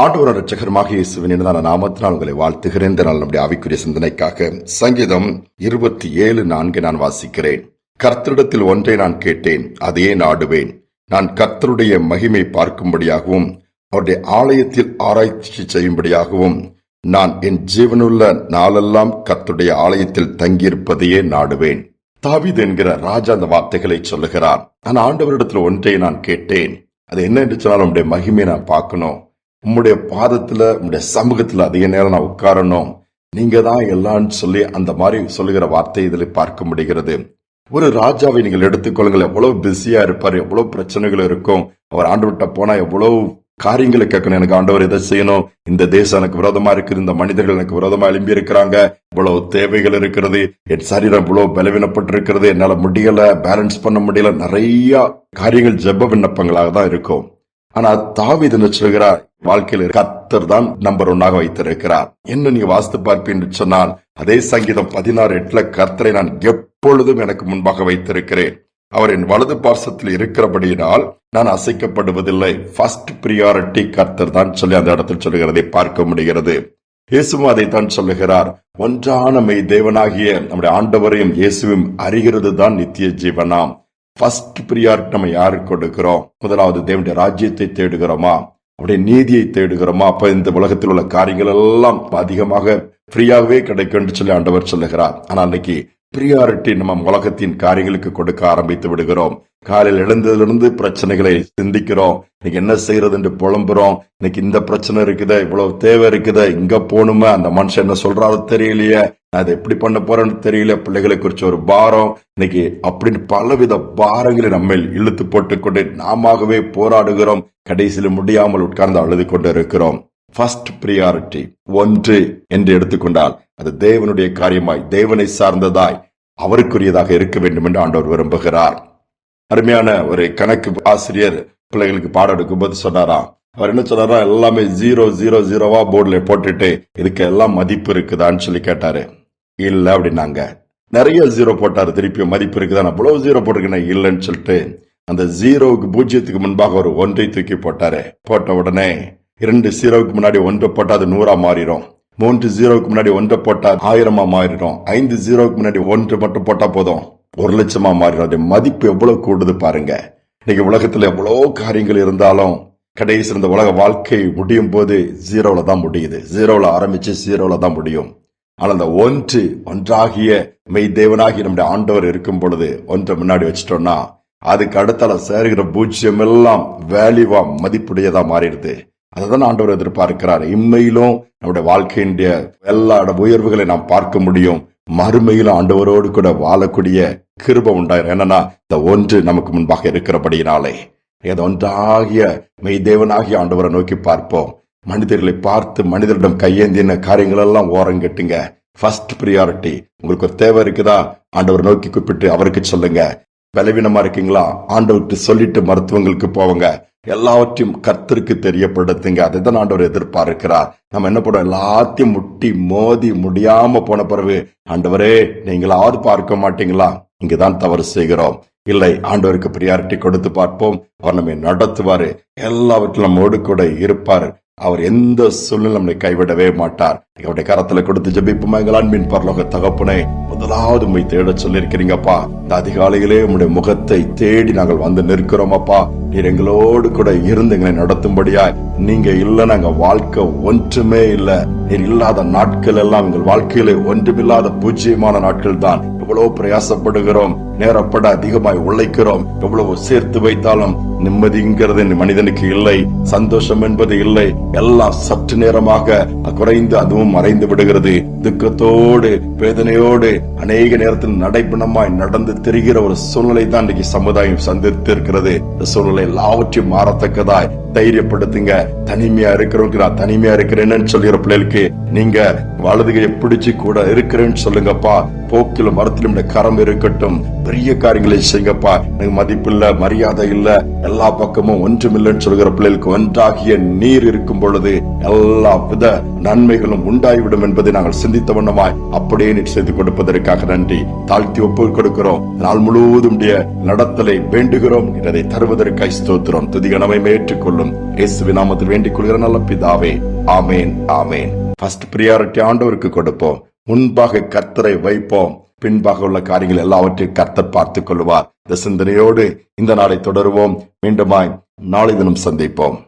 ஆண்டவர் இரட்சகருமாக இயேசுவின் இனிதான நாமத்தினால் உங்களை வாழ்த்துகிறேன். இந்த நாள் நம்முடைய ஆவிக்குரிய சிந்தனைக்காக சங்கீதம் 27:4 நான் வாசிக்கிறேன். கர்த்தரிடத்தில் ஒன்றை நான் கேட்டேன், அதையே நாடுவேன். நான் கர்த்தருடைய மகிமை பார்க்கும்படியாகவும் அவருடைய ஆலயத்தில் ஆராய்ச்சி செய்யும்படியாகவும் நான் என் ஜீவனுள்ள நாளெல்லாம் கர்த்தருடைய ஆலயத்தில் தங்கியிருப்பதையே நாடுவேன். தாவீது என்கிற ராஜா அந்த வார்த்தைகளை சொல்லுகிறார். நான் ஆண்டவரிடத்தில் ஒன்றை நான் கேட்டேன், அது என்ன என்று சொன்னால் உம்முடைய மகிமையை நான் பார்க்கணும், உம்முடைய பாதத்துல உம்முடைய சமூகத்துல அதிக நேரம் நான் உட்காரணும், நீங்க தான் எல்லான்னு சொல்லி அந்த மாதிரி சொல்லுகிற வார்த்தை இதில் பார்க்க முடிகிறது. ஒரு ராஜாவை நீங்கள் எடுத்துக்கொள்ளுங்கள், எவ்வளவு பிஸியா இருப்பாரு, எவ்வளவு பிரச்சனைகள் இருக்கும். அவர் ஆண்டவர்கிட்ட போனா எவ்வளவு காரியங்களை கேட்கணும். எனக்கு ஆண்டவர் இதை செய்யணும், இந்த தேசம் எனக்கு விரோதமா இருக்குது, இந்த மனிதர்கள் எனக்கு விரோதமா எழும்பி இருக்கிறாங்க, இவ்வளவு தேவைகள் இருக்கிறது, என் சரீரம் இவ்வளவு பலவீனப்பட்டு இருக்கிறது, என்னால முடியல, பேலன்ஸ் பண்ண முடியல, நிறைய காரியங்கள் ஜெப விண்ணப்பங்களாக தான் இருக்கும். ஆனா தாவீது என்ன சொல்கிறார், வாழ்க்கையில கர்த்தர் தான் நம்பர் 1 வைத்திருக்கிறார். என்ன நீங்க வாசித்து பார்ப்பீன்னு சொன்னால் அதே சங்கீதம் 16:8 கர்த்தரை நான் எப்பொழுதும் எனக்கு முன்பாக வைத்திருக்கிறேன், அவர் என் வலது பார்சத்தில் இருக்கிறபடியினால் நான் அசைக்கப்படுவதில்லை. ஃபர்ஸ்ட் பிரியாரிட்டி கர்த்தர் தான் சொல்லி அந்த இடத்தில் சொல்லுகிறதை பார்க்க முடிகிறது. இயேசுவும் அதைத்தான் சொல்லுகிறார். ஒன்றான மெய் தேவனாகிய நம்முடைய ஆண்டவரையும் இயேசுவும் அறிகிறது தான் நித்திய ஜீவனாம். ஃபர்ஸ்ட் பிரியாரிட்டி நம்ம யாருக்கு கொடுக்கிறோம்? முதலாவது தேவனுடைய ராஜ்யத்தை தேடுகிறோமா, அவருடைய நீதியை தேடுகிறோமா? அப்ப இந்த உலகத்தில் உள்ள காரியங்கள் எல்லாம் அதிகமாக ஃப்ரீயாகவே கிடைக்கும் என்று சொல்லி ஆண்டவர் சொல்லுகிறார். ஆனா இன்னைக்கு பிரியாரிட்டி நம்ம உலகத்தின் காரியங்களுக்கு கொடுக்க ஆரம்பித்து விடுகிறோம். காலையில் எழுந்ததிலிருந்து பிரச்சனைகளை சிந்திக்கிறோம், இன்னைக்கு என்ன செய்யறது என்று புலம்புறோம். இன்னைக்கு இந்த பிரச்சனை இருக்குதா, இவ்வளவு தேவை இருக்குதா, இங்க போகணுமா, அந்த மனுஷன் என்ன சொல்றாரு தெரியலையே, நான் அதை எப்படி பண்ண போறேன்னு தெரியல, பிள்ளைகளை குறிச்ச ஒரு பாரம், இன்னைக்கு அப்படின்னு பலவித பாரங்களை நம்ம இழுத்து போட்டுக்கொண்டு நாமவே போராடுகிறோம். கடைசியில் முடியாமல் உட்கார்ந்து அழுது கொண்டு இருக்கிறோம். ஃபர்ஸ்ட் பிரியாரிட்டி 1 என்று எடுத்துக்கொண்டால் அது தேவனுடைய காரியமாய், தேவனை சார்ந்ததாய், அவருக்குரியதாக இருக்க வேண்டும் என்று ஆண்டவர் விரும்புகிறார். அருமையான ஒரு கணக்கு ஆசிரியர் பிள்ளைகளுக்கு பாடம் எடுக்கும் போது சொன்னாராம், அவர் என்ன சொன்னாரா, எல்லாமே 000 போர்டுல போட்டுட்டு இதுக்கு எல்லாம் மதிப்பு இருக்குதான்னு சொல்லி கேட்டாரு. இல்ல அப்படின்னாங்க. நிறைய 0 போட்டாரு, திருப்பி மதிப்பு இருக்குதான், அவ்வளவு 0 போட்டிருக்கேன் இல்லன்னு சொல்லிட்டு அந்த 0க்கு முன்பாக ஒரு 1 தூக்கி போட்டாரு. போட்ட உடனே 2 0க்கு முன்னாடி 1 போட்டா அது 100 மாறிடும், 3 0க்கு முன்னாடி 1 போட்டா 1000 மாறிடும், 5 0க்கு முன்னாடி 1 மட்டும் போட்டா போதும் 1,00,000 மாறிடும். அது மதிப்பு எவ்வளவு கூடுது பாருங்க. இன்னைக்கு உலகத்துல எவ்வளவு காரியங்கள் இருந்தாலும் கடைசி இந்த உலக வாழ்க்கை முடியும் போது 0ல தான் முடியுது. 0ல ஆரம்பிச்சு 0ல தான் முடியும். ஆனால் அந்த ஒன்றாகிய மெய் தேவனாகி நம்முடைய ஆண்டவர் இருக்கும் பொழுது 1 முன்னாடி வச்சிட்டோம்னா அதுக்கு அடுத்தால சேருகிற 0 எல்லாம் வேல்யூவா மதிப்புடையதா மாறிடுது. அதுதான் ஆண்டவர் எதிர்பார்க்கிறார். இம்மையிலும் நம்முடைய வாழ்க்கையினுடைய எல்லா உயர்வுகளை நாம் பார்க்க முடியும், மறுமையிலும் ஆண்டவரோடு கூட வாழக்கூடிய கிருபை உண்டாயிரும். என்னன்னா இந்த 1 நமக்கு முன்பாக இருக்கிறபடியினாலே ஒன்றாகிய மெய் தேவனாகிய ஆண்டவரை நோக்கி பார்ப்போம். மனிதர்களை பார்த்து மனிதரிடம் கையேந்தின காரியங்கள் எல்லாம் ஓரங்கட்டுங்க. First priority. உங்களுக்கு ஒரு தேவை இருக்குதா, ஆண்டவரை நோக்கி கூப்பிட்டு அவருக்கு சொல்லுங்க. பலவீனமா இருக்கீங்களா, ஆண்டவருக்கு சொல்லிட்டு மருத்துவங்களுக்கு போவங்க. எல்லாவற்றையும் கர்த்தருக்கு தெரியப்படுத்துங்க. அதுதான் ஆண்டவர் எதிர்பார்க்கிறார். நம்ம என்ன பண்ணுவோம், எல்லாத்தையும் முட்டி மோதி முடியாம போன பிறகு ஆண்டவரே நீங்களாவது பார்க்க மாட்டீங்களா, இங்கதான் தவறு செய்கிறோம். இல்லை, ஆண்டவருக்கு பிரியாரிட்டி கொடுத்து பார்ப்போம். அவர் நம்மை நடத்துவாரு, எல்லாவற்றிலும் நம்மோடு கூட இருப்பார். அவர் எந்த சூழ்நிலை நம்மை கைவிடவே மாட்டார். அவருடைய கரத்துல கொடுத்து ஜெபிப்போமா. எங்கள் அன்பின் பரலோக தகப்பனே, முதலாவது உண்மை தேட சொல்லியிருக்கிறீங்கப்பா. இந்த அதிகாலையிலே உங்களுடைய முகத்தை தேடி நாங்கள் வந்து நிற்கிறோமப்பா. நீர் எங்களோடு கூட இருந்து எங்களை நடத்தும்படியா. நீங்க இல்ல நாங்க வாழ்க்கை ஒன்றுமே இல்ல. நீர் இல்லாத நாட்கள் எல்லாம் எங்கள் வாழ்க்கையில ஒன்றுமில்லாத பூஜ்யமான நாட்கள் தான். எவ்வளவு பிரயாசப்படுகிறோம், நேரப்பட அதிகமாய் உழைக்கிறோம், எவ்வளவு சேர்த்து வைத்தாலும் நிம்மதிங்கிறது மனிதனுக்கு இல்லை, சந்தோஷம் என்பது இல்லை. எல்லாம் சற்று நேரமாக குறைந்து அதுவும் மறைந்து விடுகிறது. துக்கத்தோடு வேதனையோடு அநேக நேரத்தில் நடைபெணமாய் நடந்து திரிகிற ஒரு சூழ்நிலை தான் இன்னைக்கு சமுதாயம் சந்தித்து இருக்கிறது. இந்த சூழ்நிலை எல்லாவற்றையும் மாறத்தக்கதாய் தைரியப்படுத்துங்க. தனிமையா இருக்கிறவங்க நான் தனிமையா இருக்கிறேன்னு சொல்லிற பிள்ளைகளுக்கு நீங்க வலதுகையை பிடிச்சு கூட இருக்கிறேன்னு சொல்லுங்கப்பா. போக்கிலும் மரத்திலும் கரம் இருக்கட்டும், பெரிய காரியங்களை செய்யுங்கப்பா. எனக்கு மதிப்பு இல்ல, மரியாதை இல்ல, எல்லா பக்கமும் ஒன்றுமில்லைன்னு சொல்கிற பிள்ளைகளுக்கு ஒன்றாகிய நீர் இருக்கும் பொழுது எல்லா வித நன்மைகளும் உண்டாகிவிடும் என்பதை நாங்கள் சிந்தித்த வண்ணமாய் அப்படியே நீர் செய்து கொடுப்பதற்காக நன்றி. தாழ்த்தி ஒப்பு கொடுக்கிறோம். நாள் முழுவதும் நடத்தலை வேண்டுகிறோம். இதை தருவதற்காக ஸ்தோத்திரம். துதிகனமை ஏற்றுக்கொள்ளும் இயேசுவின் நாமத்தில் வேண்டிக் கொள்கிற நல்ல பிதாவே, ஆமேன் ஆமேன். ஃபர்ஸ்ட் பிரியாரிட்டி ஆண்டவருக்கு கொடுப்போம். முன்பாக கர்த்தரை வைப்போம். பின்பாக உள்ள காரியங்கள் எல்லாவற்றையும் கர்த்தர் பார்த்துக் கொள்வார். இந்த சிந்தனையோடு இந்த நாளை தொடருவோம். மீண்டுமாய் நாளை தினம் சந்திப்போம்.